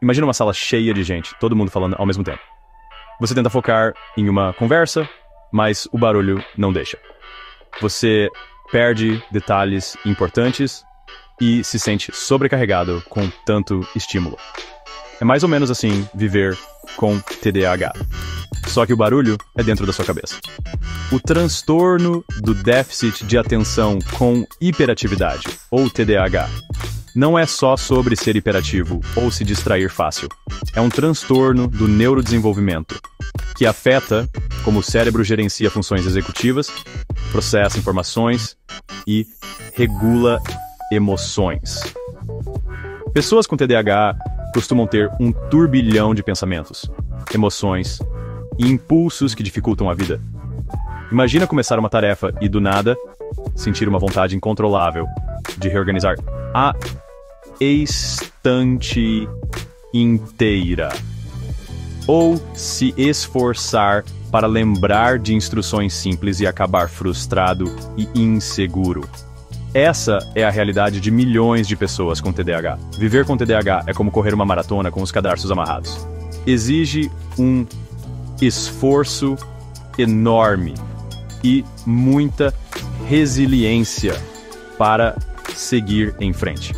Imagina uma sala cheia de gente, todo mundo falando ao mesmo tempo. Você tenta focar em uma conversa, mas o barulho não deixa. Você perde detalhes importantes e se sente sobrecarregado com tanto estímulo. É mais ou menos assim viver com TDAH. Só que o barulho é dentro da sua cabeça. O transtorno do déficit de atenção com hiperatividade, ou TDAH, não é só sobre ser hiperativo ou se distrair fácil. É um transtorno do neurodesenvolvimento, que afeta como o cérebro gerencia funções executivas, processa informações e regula emoções. Pessoas com TDAH costumam ter um turbilhão de pensamentos, emoções e impulsos que dificultam a vida. Imagina começar uma tarefa e, do nada, sentir uma vontade incontrolável de reorganizar a estante inteira. Ou se esforçar para lembrar de instruções simples e acabar frustrado e inseguro. Essa é a realidade de milhões de pessoas com TDAH. Viver com TDAH é como correr uma maratona com os cadarços amarrados. Exige um esforço enorme e muita resiliência para seguir em frente.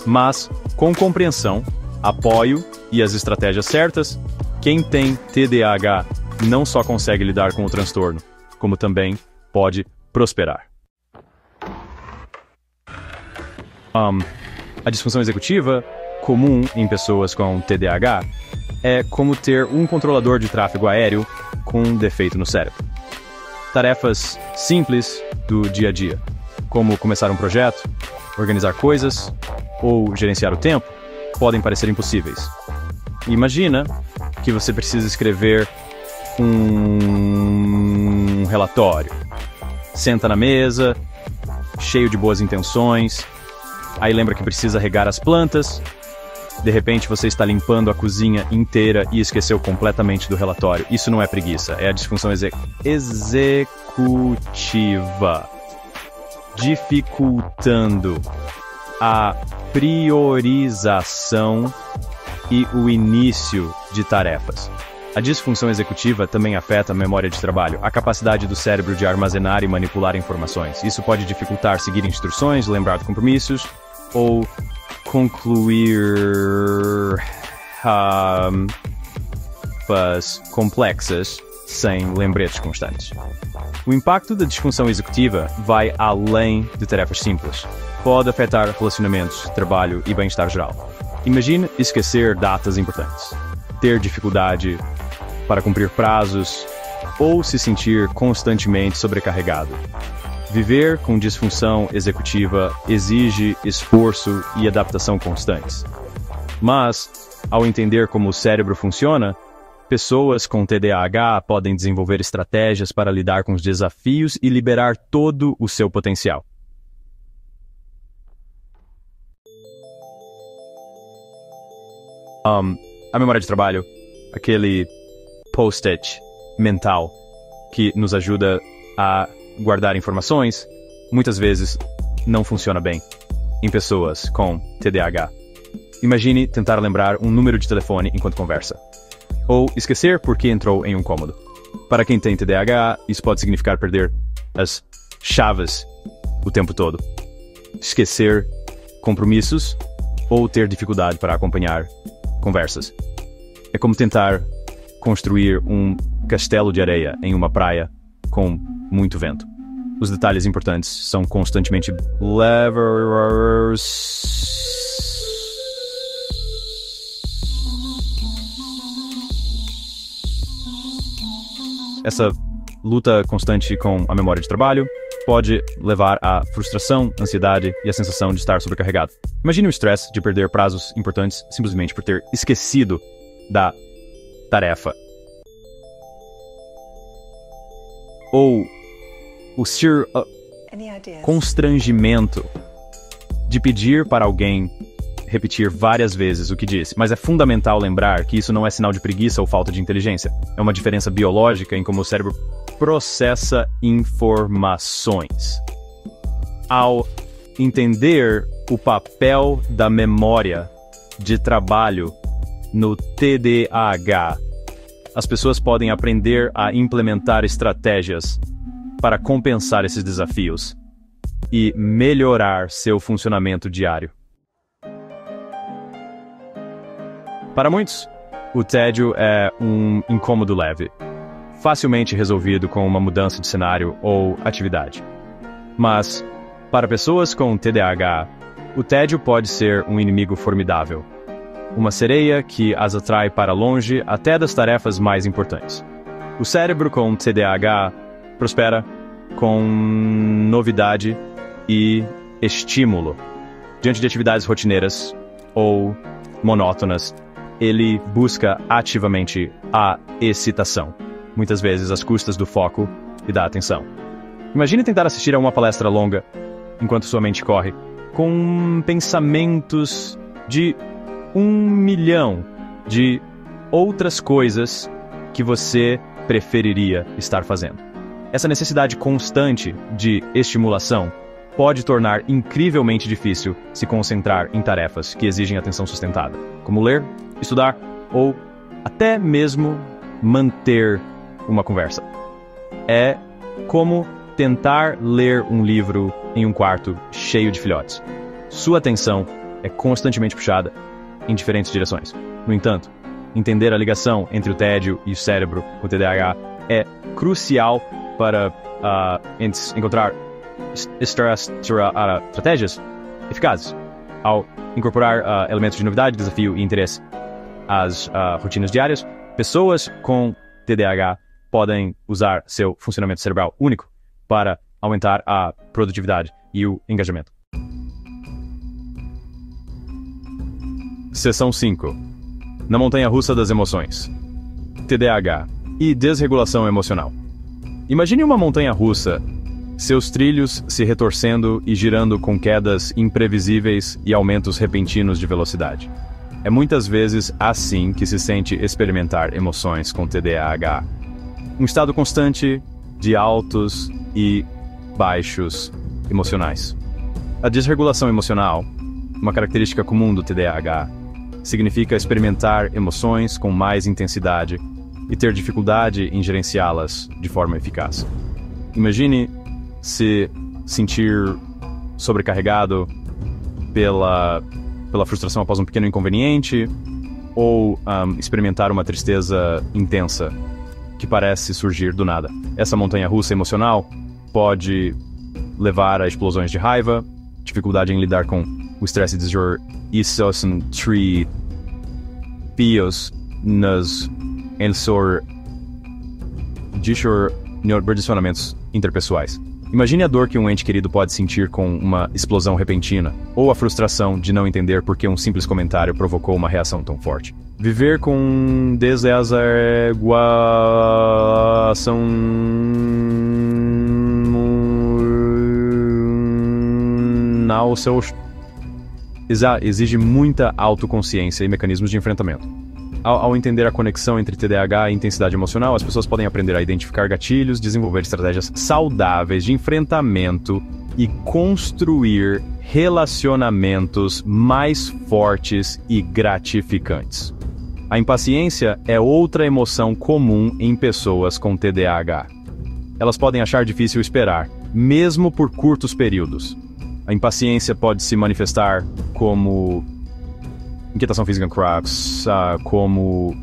Mas, com compreensão, apoio e as estratégias certas, quem tem TDAH não só consegue lidar com o transtorno, como também pode prosperar. A disfunção executiva, comum em pessoas com TDAH, é como ter um controlador de tráfego aéreo com um defeito no cérebro. Tarefas simples do dia a dia, como começar um projeto, organizar coisas ou gerenciar o tempo, podem parecer impossíveis. Imagina que você precisa escrever um relatório. Senta na mesa, cheio de boas intenções, aí lembra que precisa regar as plantas, de repente você está limpando a cozinha inteira e esqueceu completamente do relatório. Isso não é preguiça, é a disfunção executiva, dificultando a priorização e o início de tarefas. A disfunção executiva também afeta a memória de trabalho, a capacidade do cérebro de armazenar e manipular informações. Isso pode dificultar seguir instruções, lembrar de compromissos ou concluir tarefas complexas sem lembretes constantes. O impacto da disfunção executiva vai além de tarefas simples. Pode afetar relacionamentos, trabalho e bem-estar geral. Imagine esquecer datas importantes, ter dificuldade para cumprir prazos ou se sentir constantemente sobrecarregado. Viver com disfunção executiva exige esforço e adaptação constantes. Mas, ao entender como o cérebro funciona, pessoas com TDAH podem desenvolver estratégias para lidar com os desafios e liberar todo o seu potencial. A memória de trabalho, aquele post-it mental que nos ajuda a guardar informações, muitas vezes não funciona bem em pessoas com TDAH. Imagine tentar lembrar um número de telefone enquanto conversa, ou esquecer por que entrou em um cômodo. Para quem tem TDAH, isso pode significar perder as chaves o tempo todo, esquecer compromissos ou ter dificuldade para acompanhar conversas. É como tentar construir um castelo de areia em uma praia com muito vento. Os detalhes importantes são constantemente levers. Essa luta constante com a memória de trabalho pode levar à frustração, ansiedade e a sensação de estar sobrecarregado. Imagine o estresse de perder prazos importantes simplesmente por ter esquecido da tarefa. Ou o constrangimento de pedir para alguém repetir várias vezes o que disse, mas é fundamental lembrar que isso não é sinal de preguiça ou falta de inteligência. É uma diferença biológica em como o cérebro processa informações. Ao entender o papel da memória de trabalho no TDAH, as pessoas podem aprender a implementar estratégias para compensar esses desafios e melhorar seu funcionamento diário. Para muitos, o tédio é um incômodo leve, facilmente resolvido com uma mudança de cenário ou atividade. Mas, para pessoas com TDAH, o tédio pode ser um inimigo formidável, uma sereia que as atrai para longe até das tarefas mais importantes. O cérebro com TDAH prospera com novidade e estímulo. Diante de atividades rotineiras ou monótonas, ele busca ativamente a excitação, muitas vezes às custas do foco e da atenção. Imagine tentar assistir a uma palestra longa enquanto sua mente corre, com pensamentos de 1 milhão de outras coisas que você preferiria estar fazendo. Essa necessidade constante de estimulação pode tornar incrivelmente difícil se concentrar em tarefas que exigem atenção sustentada, como ler, estudar ou até mesmo manter uma conversa. É como tentar ler um livro em um quarto cheio de filhotes. Sua atenção é constantemente puxada em diferentes direções. No entanto, entender a ligação entre o tédio e o cérebro, o TDAH, é crucial para encontrar estratégias eficazes. Ao incorporar elementos de novidade, desafio e interesse às rotinas diárias, pessoas com TDAH podem usar seu funcionamento cerebral único para aumentar a produtividade e o engajamento. Seção 5. Na montanha-russa das emoções. TDAH e desregulação emocional. Imagine uma montanha-russa, seus trilhos se retorcendo e girando com quedas imprevisíveis e aumentos repentinos de velocidade. É muitas vezes assim que se sente experimentar emoções com TDAH. Um estado constante de altos e baixos emocionais. A desregulação emocional, uma característica comum do TDAH, significa experimentar emoções com mais intensidade e ter dificuldade em gerenciá-las de forma eficaz. Imagine se sentir sobrecarregado pela frustração após um pequeno inconveniente ou experimentar uma tristeza intensa que parece surgir do nada. Essa montanha-russa emocional pode levar a explosões de raiva, dificuldade em lidar com o estresse e pios nos relacionamentos interpessoais. Imagine a dor que um ente querido pode sentir com uma explosão repentina, ou a frustração de não entender por que um simples comentário provocou uma reação tão forte. Viver com desregulação exige muita autoconsciência e mecanismos de enfrentamento. Ao entender a conexão entre TDAH e intensidade emocional, as pessoas podem aprender a identificar gatilhos, desenvolver estratégias saudáveis de enfrentamento e construir relacionamentos mais fortes e gratificantes. A impaciência é outra emoção comum em pessoas com TDAH. Elas podem achar difícil esperar, mesmo por curtos períodos. A impaciência pode se manifestar como inquietação física crux, como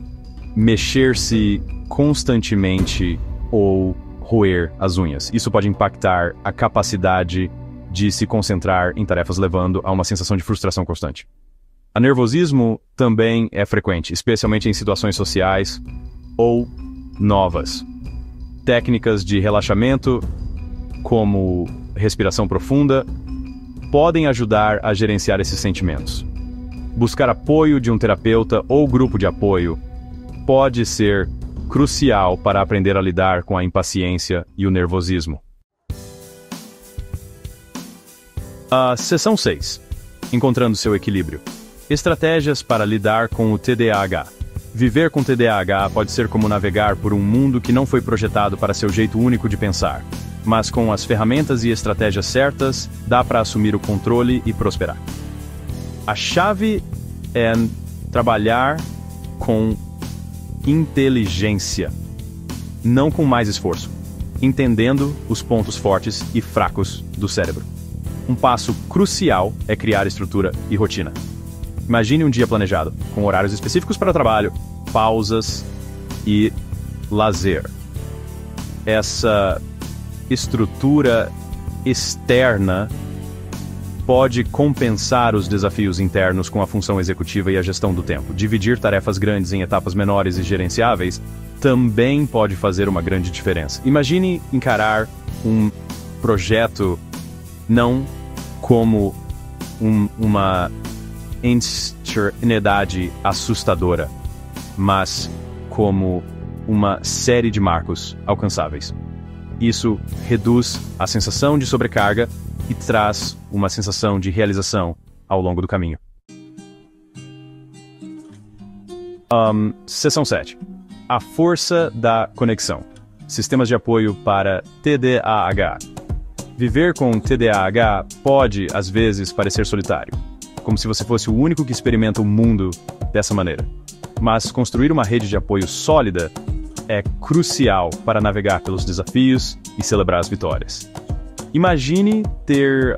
mexer-se constantemente ou roer as unhas. Isso pode impactar a capacidade de se concentrar em tarefas, levando a uma sensação de frustração constante. O nervosismo também é frequente, especialmente em situações sociais ou novas. Técnicas de relaxamento, como respiração profunda, podem ajudar a gerenciar esses sentimentos. Buscar apoio de um terapeuta ou grupo de apoio pode ser crucial para aprender a lidar com a impaciência e o nervosismo. Seção 6. Encontrando seu equilíbrio. Estratégias para lidar com o TDAH. Viver com TDAH pode ser como navegar por um mundo que não foi projetado para seu jeito único de pensar, mas com as ferramentas e estratégias certas, dá para assumir o controle e prosperar. A chave é trabalhar com inteligência, não com mais esforço, entendendo os pontos fortes e fracos do cérebro. Um passo crucial é criar estrutura e rotina. Imagine um dia planejado, com horários específicos para trabalho, pausas e lazer. Essa estrutura externa pode compensar os desafios internos com a função executiva e a gestão do tempo. Dividir tarefas grandes em etapas menores e gerenciáveis também pode fazer uma grande diferença. Imagine encarar um projeto não como uma eternidade assustadora, mas como uma série de marcos alcançáveis. Isso reduz a sensação de sobrecarga e traz uma sensação de realização ao longo do caminho. Seção 7. A força da conexão. Sistemas de apoio para TDAH. Viver com TDAH pode, às vezes, parecer solitário, como se você fosse o único que experimenta o mundo dessa maneira. Mas construir uma rede de apoio sólida é crucial para navegar pelos desafios e celebrar as vitórias. Imagine ter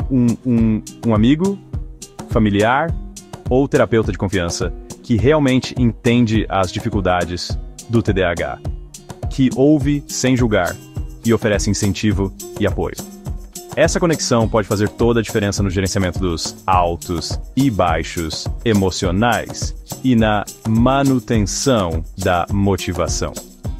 um amigo, familiar ou terapeuta de confiança que realmente entende as dificuldades do TDAH, que ouve sem julgar e oferece incentivo e apoio. Essa conexão pode fazer toda a diferença no gerenciamento dos altos e baixos emocionais e na manutenção da motivação.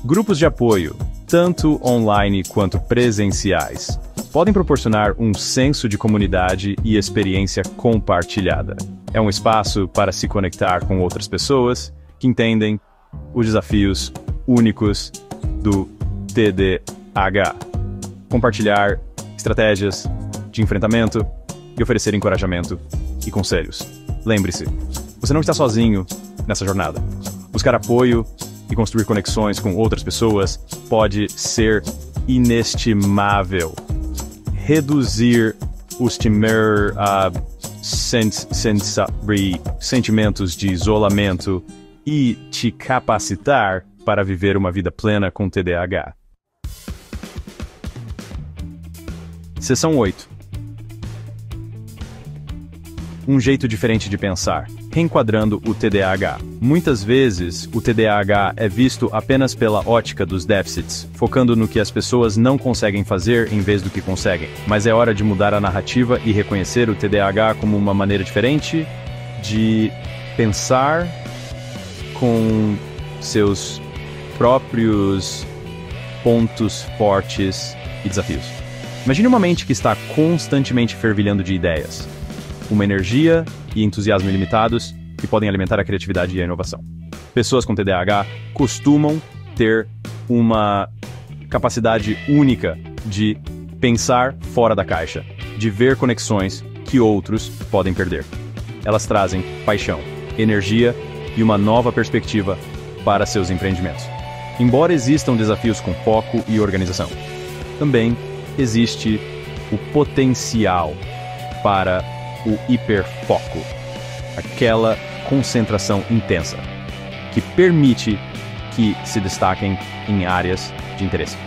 Grupos de apoio, tanto online quanto presenciais, podem proporcionar um senso de comunidade e experiência compartilhada. É um espaço para se conectar com outras pessoas que entendem os desafios únicos do TDAH. Compartilhar estratégias de enfrentamento e oferecer encorajamento e conselhos. Lembre-se, você não está sozinho nessa jornada. Buscar apoio e construir conexões com outras pessoas pode ser inestimável. Reduzir os sentimentos de isolamento e te capacitar para viver uma vida plena com TDAH. Seção 8. Um jeito diferente de pensar, reenquadrando o TDAH. Muitas vezes, o TDAH é visto apenas pela ótica dos déficits, focando no que as pessoas não conseguem fazer em vez do que conseguem. Mas é hora de mudar a narrativa e reconhecer o TDAH como uma maneira diferente de pensar com seus próprios pontos fortes e desafios. Imagine uma mente que está constantemente fervilhando de ideias, uma energia e entusiasmo ilimitados que podem alimentar a criatividade e a inovação. Pessoas com TDAH costumam ter uma capacidade única de pensar fora da caixa, de ver conexões que outros podem perder. Elas trazem paixão, energia e uma nova perspectiva para seus empreendimentos. Embora existam desafios com foco e organização, também existe o potencial para o hiperfoco, aquela concentração intensa, que permite que se destaquem em áreas de interesse.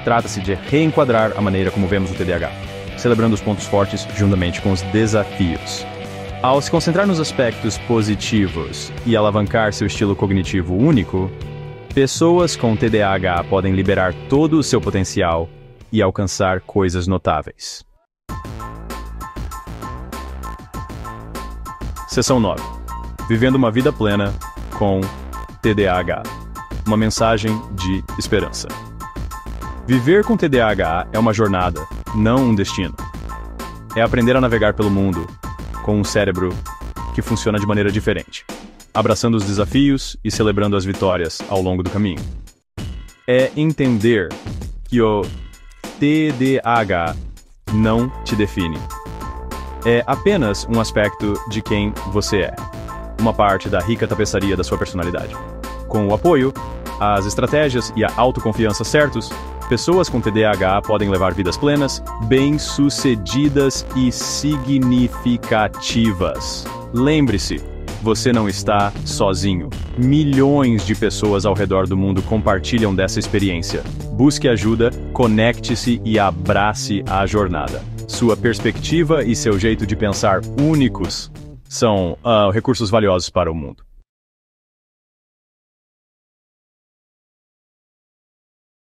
Trata-se de reenquadrar a maneira como vemos o TDAH, celebrando os pontos fortes juntamente com os desafios. Ao se concentrar nos aspectos positivos e alavancar seu estilo cognitivo único, pessoas com TDAH podem liberar todo o seu potencial e alcançar coisas notáveis. Seção 9. Vivendo uma vida plena com TDAH. Uma mensagem de esperança. Viver com TDAH é uma jornada, não um destino. É aprender a navegar pelo mundo com um cérebro que funciona de maneira diferente, abraçando os desafios e celebrando as vitórias ao longo do caminho. É entender que o TDAH não te define. É apenas um aspecto de quem você é, uma parte da rica tapeçaria da sua personalidade. Com o apoio, as estratégias e a autoconfiança certos, pessoas com TDAH podem levar vidas plenas, bem-sucedidas e significativas. Lembre-se, você não está sozinho. Milhões de pessoas ao redor do mundo compartilham dessa experiência. Busque ajuda, conecte-se e abrace a jornada. Sua perspectiva e seu jeito de pensar únicos são recursos valiosos para o mundo.